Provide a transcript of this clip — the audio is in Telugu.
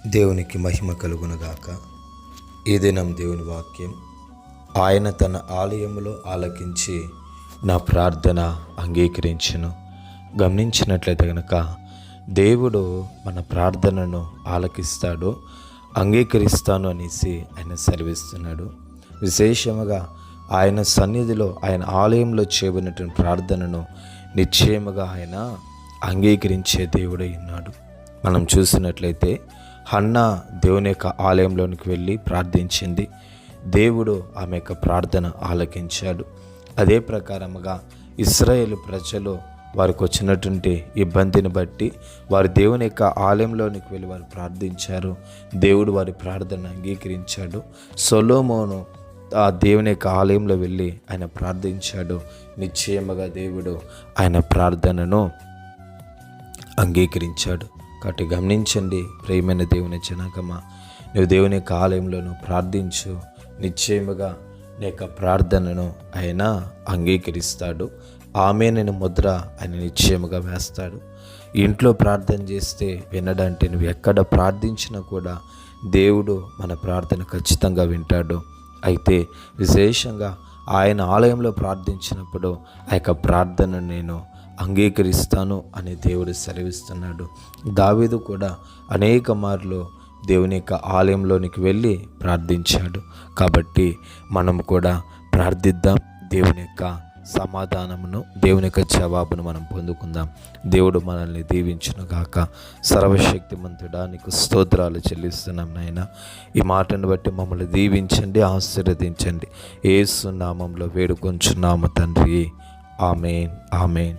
దేవునికి మహిమ కలుగునుగాక. ఈ దినం దేవుని వాక్యం, ఆయన తన ఆలయములో ఆలకించి నా ప్రార్థన అంగీకరించును. గమనించినట్లయితే కనుక దేవుడు మన ప్రార్థనను ఆలకిస్తాడు, అంగీకరిస్తాను అనేసి ఆయన సెలవిస్తున్నాడు. విశేషముగా ఆయన సన్నిధిలో, ఆయన ఆలయంలో చేయబడినటువంటి ప్రార్థనను నిశ్చయముగా ఆయన అంగీకరించే దేవుడై ఉన్నాడు. మనం చూసినట్లయితే హన్నా దేవుని యొక్క ఆలయంలోనికి వెళ్ళి ప్రార్థించింది. దేవుడు ఆమె యొక్క ప్రార్థన ఆలకించాడు. అదే ప్రకారముగా ఇశ్రాయేలు ప్రజలు వారికి వచ్చినటువంటి ఇబ్బందిని బట్టి వారు దేవుని యొక్క ఆలయంలోనికి వెళ్ళి వారు ప్రార్థించారు. దేవుడు వారి ప్రార్థన అంగీకరించాడు. సొలొమోను ఆ దేవుని యొక్క ఆలయంలో వెళ్ళి ఆయన ప్రార్థించాడు. నిశ్చయముగా దేవుడు ఆయన ప్రార్థనను అంగీకరించాడు. కాబట్టి గమనించండి ప్రియమైన దేవుని జనాంగమా, నువ్వు దేవుని యొక్క ఆలయంలో ప్రార్థించు, నిశ్చయముగా నీ యొక్క ప్రార్థనను ఆయన అంగీకరిస్తాడు. ఆమేనని ముద్ర ఆయన నిశ్చయముగా వేస్తాడు. ఇంట్లో ప్రార్థన చేస్తే వినడంటే నువ్వు ఎక్కడ ప్రార్థించినా కూడా దేవుడు మన ప్రార్థన ఖచ్చితంగా వింటాడు. అయితే విశేషంగా ఆయన ఆలయంలో ప్రార్థించినప్పుడు ఆ యొక్క ప్రార్థనను నేను అంగీకరిస్తాను అని దేవుడు సెలవిస్తున్నాడు. దావీదు కూడా అనేక మార్లు దేవుని యొక్క ఆలయంలోనికి వెళ్ళి ప్రార్థించాడు. కాబట్టి మనం కూడా ప్రార్థిద్దాం, దేవుని యొక్క సమాధానమును, దేవుని యొక్క జవాబును మనం పొందుకుందాం. దేవుడు మనల్ని దీవించునుగాక. సర్వశక్తిమంతుడా, నీకు స్తోత్రాలు చెల్లిస్తున్నాం నాయన. ఈ మాటను బట్టి మమ్మల్ని దీవించండి, ఆశీర్వదించండి. యేసు నామంలో వేడుకొంచున్నాము తండ్రి. ఆమేన్, ఆమేన్.